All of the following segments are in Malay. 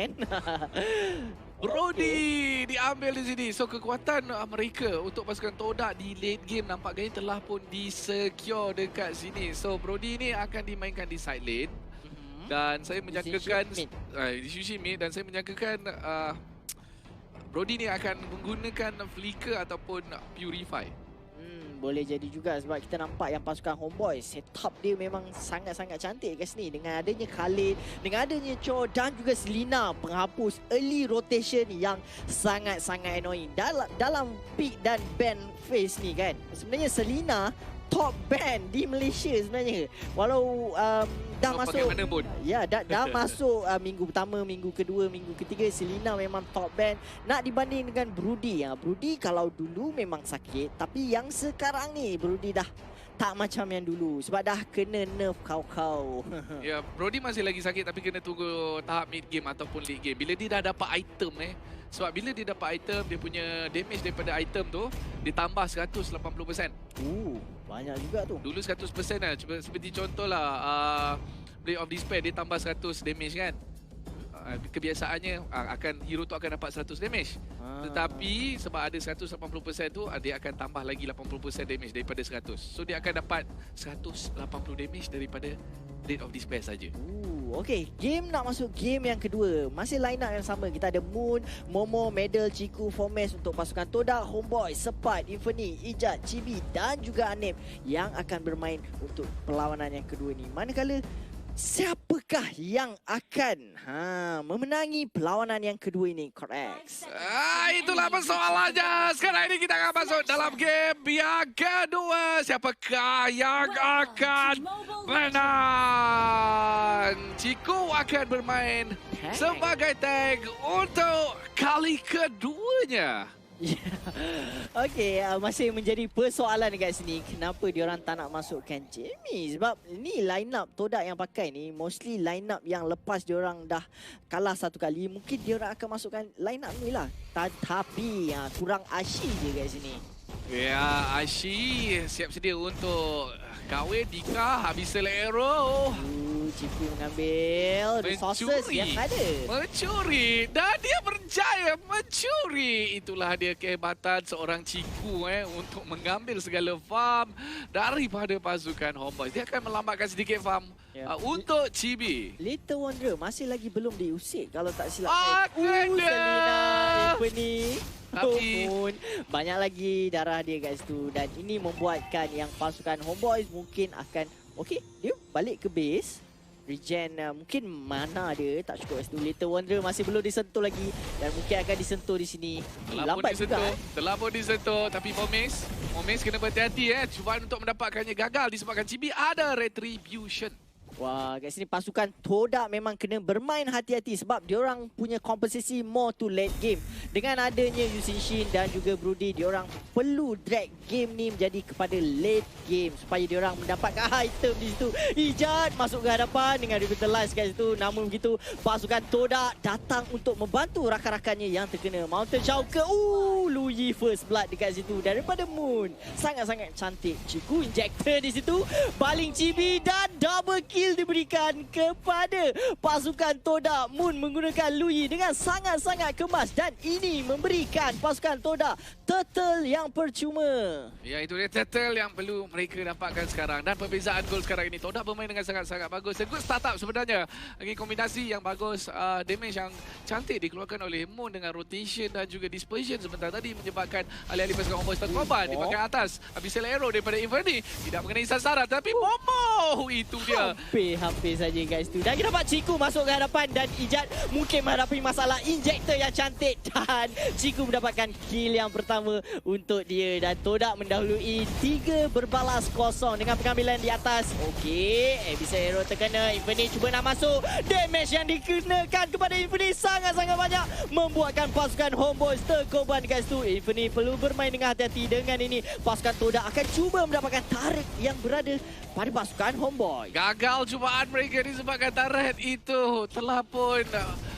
man. Brody diambil di sini. So kekuatan mereka untuk pasukan Todak di late game nampaknya telah pun disecure dekat sini. So Brody ni akan dimainkan di side lane. Dan saya menyangkakan di Sushi mid dan saya menyangkakan Brody ni akan menggunakan Flicker ataupun Purify. Boleh jadi juga sebab kita nampak yang pasukan Homeboys setup dia memang sangat-sangat cantik kat sini dengan adanya Khalid, dengan adanya Cho dan juga Selina penghapus early rotation yang sangat-sangat annoying dalam pick dan ban phase ni kan. Sebenarnya Selina top ban di Malaysia sebenarnya. Walau dah masuk dah masuk minggu pertama, minggu kedua, minggu ketiga Selina memang top ban. Nak dibanding dengan Brody. Brody kalau dulu memang sakit, tapi yang sekarang ni Brody dah tak macam yang dulu sebab dah kena nerf kau-kau. Ya, Brody masih lagi sakit tapi kena tunggu tahap mid game ataupun late game. Bila dia dah dapat item sebab bila dia dapat item, dia punya damage daripada item tu ditambah 180%. Banyak juga tu. Dulu 100% lah. Seperti contohlah Blade of Despair dia tambah 100 damage kan. Kebiasaannya hero tu akan dapat 100 damage. Tetapi sebab ada 180% tu dia akan tambah lagi 80% damage daripada 100. So dia akan dapat 180 damage daripada Blade of Despair saja. Okey, game nak masuk game yang kedua. Masih line up yang sama. Kita ada Moon, Momo, Medal, Ciku, Formes untuk pasukan Todak, Homeboy, Sepat, Inferni, Ijat, Chibi dan juga Anip yang akan bermain untuk perlawanan yang kedua ni. Manakala siapakah yang akan memenangi perlawanan yang kedua ini? Correct. Itulah persoalannya. Sekarang ini kita akan masuk dalam game yang kedua. Siapakah yang akan menang? Ciku akan bermain sebagai tank untuk kali keduanya. Okey, masih menjadi persoalan dekat sini. Kenapa diorang tak nak masukkan Jamie? Sebab ni line up Todak yang pakai ni mostly line up yang lepas diorang dah kalah satu kali, mungkin diorang akan masukkan line up ni lah. Tapi kurang Ashi je kat sini. Ya, Ashi siap sedia untuk kahwin, nikah, habis arrow. Cipu mengambil resources yang ada. Mencuri. Dan dia berjaya mencuri. Itulah dia kehebatan seorang Ciku untuk mengambil segala farm daripada pasukan Homeboys. Dia akan melambatkan sedikit farm untuk Chibi. Little Wonder masih lagi belum diusik kalau tak silap. Selina. Ini tapi banyak lagi darah dia kat situ dan ini membuatkan yang pasukan Homeboys mungkin akan dia balik ke base. Regen mungkin mana dia tak cukup kat situ. Little Wonder masih belum disentuh lagi dan mungkin akan disentuh di sini. Lambat juga. Telah pun disentuh tapi Momes kena berhati-hati cubaan untuk mendapatkannya gagal disebabkan Chibi ada retribution. Wah, kat sini pasukan Todak memang kena bermain hati-hati sebab diorang punya komposisi more to late game. Dengan adanya Yusin Shin dan juga Brody, diorang perlu drag game ni menjadi kepada late game supaya diorang mendapatkan item di situ. Ijat masuk ke hadapan dengan revitalize kat situ. Namun begitu, pasukan Todak datang untuk membantu rakan-rakannya yang terkena. Mountain Shauke, Lu Yi first blood dekat situ daripada Moon. Sangat-sangat cantik. Ciku injector di situ. Baling Chibi dan double kill diberikan kepada pasukan Todak. Moon menggunakan Lu Yi dengan sangat-sangat kemas dan ini memberikan pasukan Todak turtle yang percuma. Ya, itu dia turtle yang perlu mereka dapatkan sekarang. Dan perbezaan gol sekarang ini, Todak bermain dengan sangat-sangat bagus. A good startup sebenarnya. Lagi kombinasi yang bagus, damage yang cantik dikeluarkan oleh Moon dengan rotation dan juga dispersion sebentar tadi menyebabkan alih-alih pasukan Homeboys terkorban di bahagian atas. Habis arrow daripada Inferni tidak mengenai sasaran tapi Momo itu dia. Hampir saja guys tu. Dan kita dapat Ciku masuk ke hadapan dan Ijat mungkin menghadapi masalah injector yang cantik dan Ciku mendapatkan kill yang pertama untuk dia dan Todak mendahului 3 berbalas kosong dengan pengambilan di atas. Okey, bisa hero terkena. Inferni cuba nak masuk. Damage yang dikenakan kepada Inferni sangat-sangat banyak membuatkan pasukan Homeboys terkorban dekat situ. Inferni perlu bermain dengan hati-hati. Dengan ini pasukan Todak akan cuba mendapatkan turret yang berada pada pasukan Homeboys. Gagal cubaan mereka disebabkan turret itu telah pun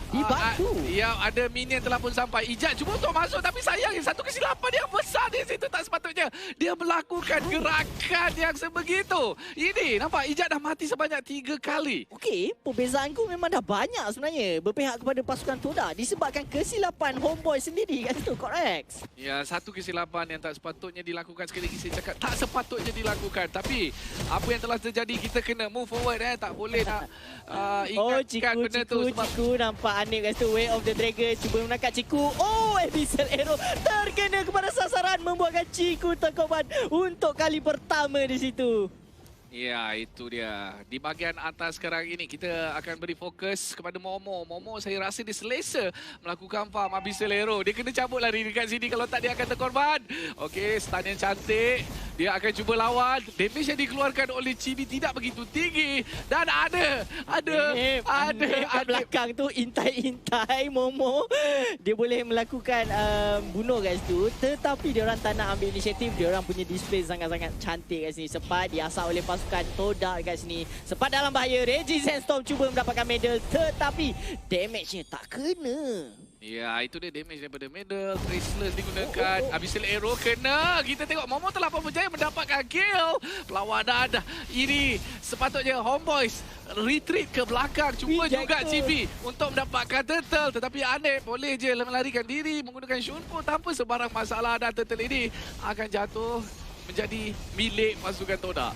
Dibantu. Ya, ada minion telah pun sampai. Ijat cuba untuk masuk tapi sayang satu kesilapan yang besar di situ. Tak sepatutnya dia melakukan gerakan yang sebegitu. Ini nampak Ijat dah mati sebanyak 3 kali. Okey, perbezaan gol memang dah banyak sebenarnya berpihak kepada pasukan Toda disebabkan kesilapan Homeboy sendiri kat situ, correct. Ya, satu kesilapan yang tak sepatutnya dilakukan. Sekali lagi saya cakap tak sepatutnya dilakukan. Tapi apa yang telah terjadi kita kena move forward tak boleh nak ingatkan benda tu sebab Ciku nampak Anip kat situ. Way of the Dragon cuba menangkap Ciku. Oh, Abyssal Arrow terkena kepada sasaran membuatkan Ciku terkorban untuk kali pertama di situ. ya, itu dia. Di bahagian atas sekarang ini kita akan beri fokus kepada Momo. Momo saya rasa dia selesa melakukan farm Abyssal Arrow. Dia kena cabut lari dekat sini, kalau tak dia akan terkorban. Okey, stun yang cantik. Dia akan cuba lawan. Damage yang dikeluarkan oleh Chibi tidak begitu tinggi. Dan ada kat belakang tu intai Momo. Dia boleh melakukan bunuh kat situ, tetapi dia orang tak nak ambil inisiatif. Dia orang punya display sangat-sangat cantik kat sini. Sempat diasah oleh pasukan Toda kat sini. Sempat dalam bahaya. Reggie Sandstorm cuba mendapatkan medal, tetapi damage-nya tak kena. Ya, itu dia damage daripada medal. Traceless digunakan. Abyssal Arrow kena. Kita tengok Momo telah pun berjaya mendapatkan kill. Perlawanan ini sepatutnya Homeboys retreat ke belakang. Cuba juga Chibi untuk mendapatkan Turtle. Tetapi Anip boleh je melarikan diri menggunakan Shunpo tanpa sebarang masalah. Dan Turtle ini akan jatuh menjadi milik pasukan Toda.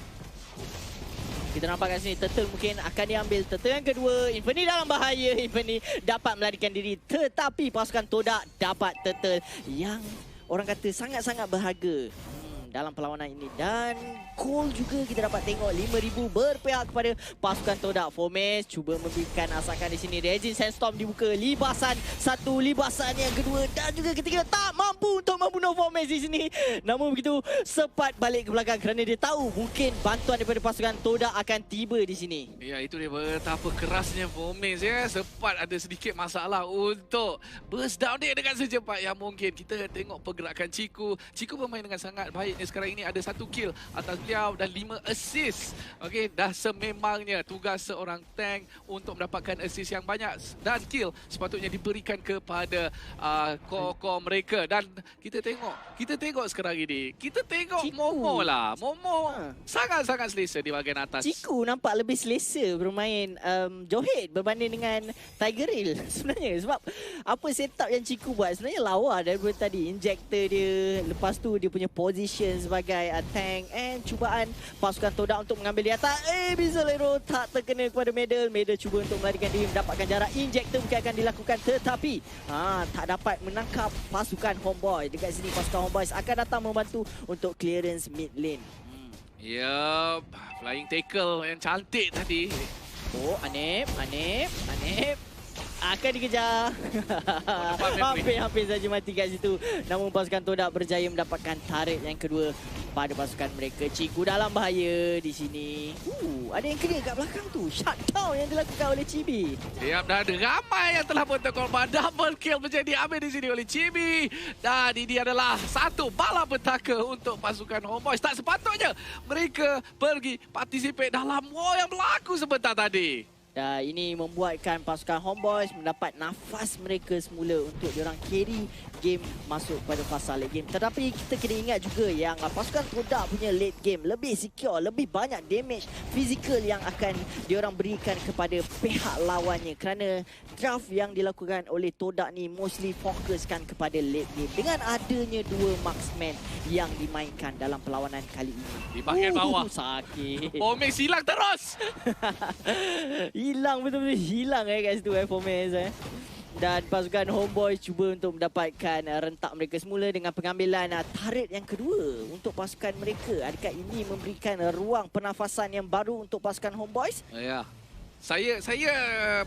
Kita nampak kat sini Turtle mungkin akan diambil. Turtle yang kedua, Inferni dalam bahaya. Inferni dapat melarikan diri, tetapi pasukan Toda dapat Turtle yang orang kata sangat-sangat berharga dalam perlawanan ini. Dan gol juga kita dapat tengok 5,000 berpihak kepada pasukan Toda. Fomes cuba memberikan asakan di sini. Regine Sandstorm dibuka, libasan satu, libasan yang kedua dan juga ketiga tak mampu untuk membunuh Fomes di sini. Namun begitu sempat balik ke belakang kerana dia tahu mungkin bantuan daripada pasukan Toda akan tiba di sini. Ya, itu dia betapa kerasnya Fomes ya. Sempat ada sedikit masalah untuk burst down dia dengan secepat yang mungkin. Kita tengok pergerakan Ciku. Ciku bermain dengan sangat baik. Sekarang ini ada 1 kill atas beliau dan 5 assist. Okey, dah sememangnya tugas seorang tank untuk mendapatkan assist yang banyak dan kill sepatutnya diberikan kepada core mereka. Dan kita tengok sekarang ini. Kita tengok Ciku. Momo lah. Momo sangat-sangat selesa di bahagian atas. Ciku nampak lebih selesa bermain Johead berbanding dengan Tiger Rail sebenarnya. Sebab apa setup yang Ciku buat sebenarnya lawa daripada tadi. Injector dia, lepas tu dia punya position sebagai tank, and cubaan pasukan Toda untuk mengambil di atas. Abyssal Arrow tak terkena kepada Medal. Medal cuba untuk melarikan diri, mendapatkan jarak. Injector mungkin akan dilakukan, tetapi tak dapat menangkap pasukan Homeboy. Dekat sini pasukan Homeboys akan datang membantu untuk clearance mid lane. Yup, flying tackle yang cantik tadi. Oh, Anip akan dikejar. Hampir saja mati kat situ. Namun pasukan Toda berjaya mendapatkan turret yang kedua pada pasukan mereka. Ciku dalam bahaya di sini. Ada yang kena kat belakang tu. Shutdown yang dilakukan oleh Chibi. Siap, dah ada ramai yang telah pun terkorban. Double kill menjadi diambil di sini oleh Chibi. Dan ini adalah satu bala petaka untuk pasukan Homeboys. Tak sepatutnya mereka pergi participate dalam war yang berlaku sebentar tadi. Dan ini membuatkan pasukan Homeboys mendapat nafas mereka semula untuk diorang carry game masuk pada fasa late game. Tetapi kita kena ingat juga yang pasukan Toda punya late game lebih secure, lebih banyak damage fizikal yang akan diorang berikan kepada pihak lawannya. Kerana draft yang dilakukan oleh Toda ni mostly fokuskan kepada late game. Dengan adanya 2 marksman yang dimainkan dalam perlawanan kali ini. Di bahagian bawah. Sakit. Fomes hilang terus. Hilang betul-betul hilang kat situ Fomes. Dan pasukan Homeboys cuba untuk mendapatkan rentak mereka semula dengan pengambilan turret yang kedua untuk pasukan mereka. Adakah ini memberikan ruang pernafasan yang baru untuk pasukan Homeboys? Ya. Saya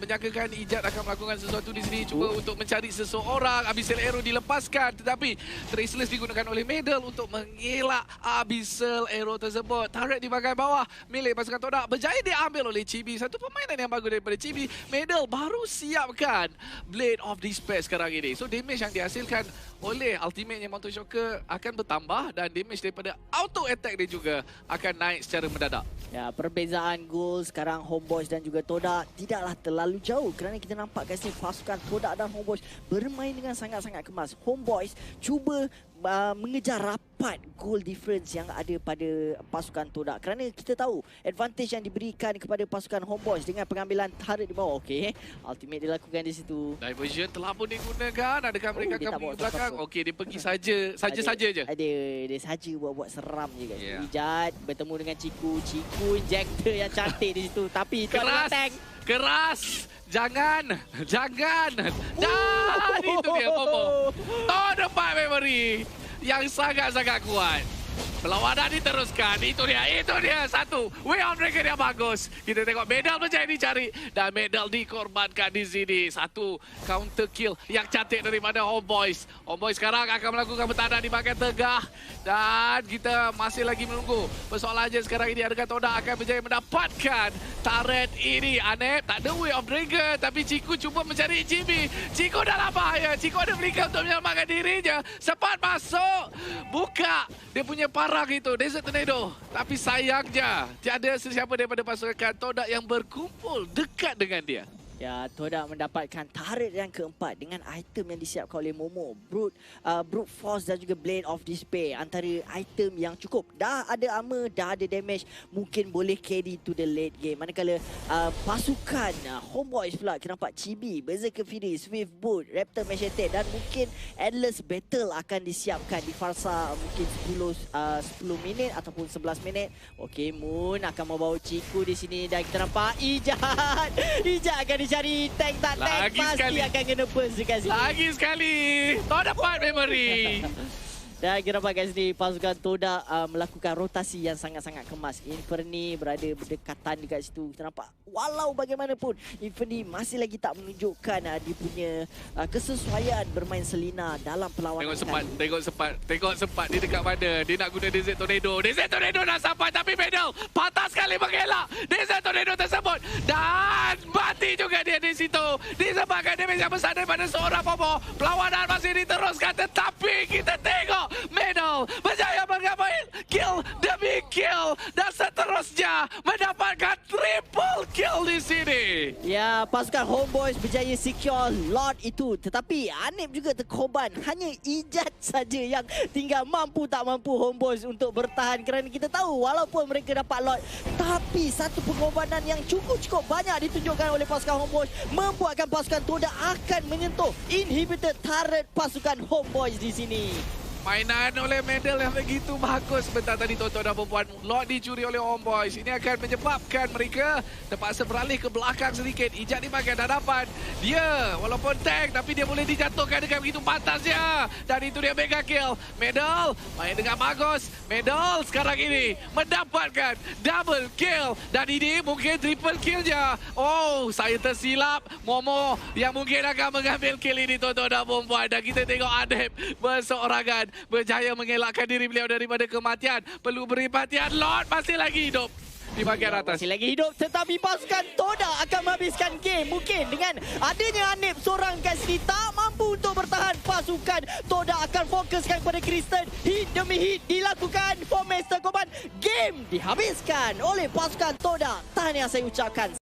menyangkakan Ijat akan melakukan sesuatu di sini, cuba untuk mencari seseorang. Abyssal Arrow dilepaskan, tetapi Traceless digunakan oleh Medal untuk mengelak Abyssal Arrow tersebut. Turret di bahagian bawah milik pasukan Toda berjaya diambil oleh Chibi. Satu permainan yang bagus daripada Chibi. Medal baru siapkan Blade of Despair sekarang ini. So damage yang dihasilkan oleh ultimate-nya Mountain Shocker akan bertambah dan damage daripada auto attack dia juga akan naik secara mendadak. Ya, perbezaan gol sekarang Homeboys dan juga Todak tidaklah terlalu jauh kerana kita nampak kat sini pasukan Todak dan Homeboys bermain dengan sangat-sangat kemas. Homeboys cuba mengejar rapat goal difference yang ada pada pasukan Todak kerana kita tahu advantage yang diberikan kepada pasukan Homeboys dengan pengambilan turret di bawah. Okey, ultimate dilakukan di situ. Diversion telah pun digunakan. Adakah mereka dia akan tak pergi bawa ke belakang? satu-satu. Okey, dia pergi saja je. Dia saja buat seram je kat situ. Ya. Ijat bertemu dengan Ciku injector yang cantik di situ. Tapi itu adalah tank. Keras. Jangan. Dan itu dia Momo. Todak memory yang sangat-sangat kuat. Perlawanan diteruskan. Itu dia satu. Way on Dragon yang bagus. Kita tengok medal macam dicari. Dan medal dikorbankan di sini. Satu counter kill yang cantik daripada Homeboys. Homeboys sekarang akan melakukan pertahanan di bahagian tengah. Dan kita masih lagi menunggu. Persoalannya sekarang ini adakah Todak akan berjaya mendapatkan turret ini. Anep tak ada Way of Dragon. Tapi Ciku cuba mencari GB. Ciku dalam bahaya. Ciku ada berikan untuk menyelamatkan dirinya. Sempat masuk. Buka. Dia punya parang itu, Desert Tornado. Tapi sayangnya, tiada sesiapa daripada pasukan Todak yang berkumpul dekat dengan dia. Ya, Todak mendapatkan turret yang keempat dengan item yang disiapkan oleh Momo. Brute Force dan juga Blade of Despair. Antara item yang cukup. Dah ada armor, dah ada damage. Mungkin boleh carry to the late game. Manakala pasukan Homeboys pula, kita nampak Chibi, Berserker Fury, Swift Boot, Raptor Machete dan mungkin Endless Battle akan disiapkan di fasa mungkin 10 minit ataupun 11 minit. Okey, Moon akan membawa Ciku di sini dan kita nampak Ijat akan dicari tank tak tank Lagi pasti sekali. akan kena burst dekat sini. Lagi sekali, Todak dapat memory. Dan kita nampak kat sini pasukan Todak melakukan rotasi yang sangat-sangat kemas. Inferni berada berdekatan dekat situ. Kita nampak walau bagaimanapun Inferni masih lagi tak menunjukkan dia punya kesesuaian bermain Selena dalam perlawanan Tengok sempat. Dia dekat mana? Dia nak guna Desert Tornado. Desert Tornado dah sampai tapi medal patah sekali mengelak. Desert Tornado tersebut. Dan mati juga dia di situ. Disebabkan damage yang besar daripada seorang Momo. Perlawanan masih diteruskan tetapi kita tengok medal berjaya mengambil kill demi kill dan seterusnya mendapatkan triple kill di sini. Ya, pasukan Homeboys berjaya secure Lord itu. Tetapi Anip juga terkorban. Hanya Ijat saja yang tinggal mampu tak mampu Homeboys untuk bertahan. Kerana kita tahu walaupun mereka dapat Lord, tapi satu pengorbanan yang cukup banyak ditunjukkan oleh pasukan Homeboys membuatkan pasukan Todak akan menyentuh inhibitor turret pasukan Homeboys di sini. Mainan oleh medal yang begitu bagus sebentar tadi tuan-tuan dan perempuan. Lord dicuri oleh Homeboys. Ini akan menyebabkan mereka terpaksa beralih ke belakang sedikit. Ijat di bahagian hadapan. Dia walaupun tank tapi dia boleh dijatuhkan dengan begitu pantasnya. Dan itu dia mega kill. Medal main dengan bagus. Medal sekarang ini mendapatkan double kill. Dan ini mungkin triple kill je. Oh, saya tersilap. Momo yang mungkin akan mengambil kill ini tuan-tuan dan perempuan. Dan kita tengok Adep berseorangan berjaya mengelakkan diri beliau daripada kematian. Perlu beri perhatian. Lord masih lagi hidup di bahagian atas. Masih lagi hidup tetapi pasukan Todak akan menghabiskan game. Mungkin dengan adanya Anip seorang kat sini tak mampu untuk bertahan. Pasukan Todak akan fokuskan kepada Kristen. Hit demi hit dilakukan. Formasi terkorban. Game dihabiskan oleh pasukan Todak. Tahniah saya ucapkan.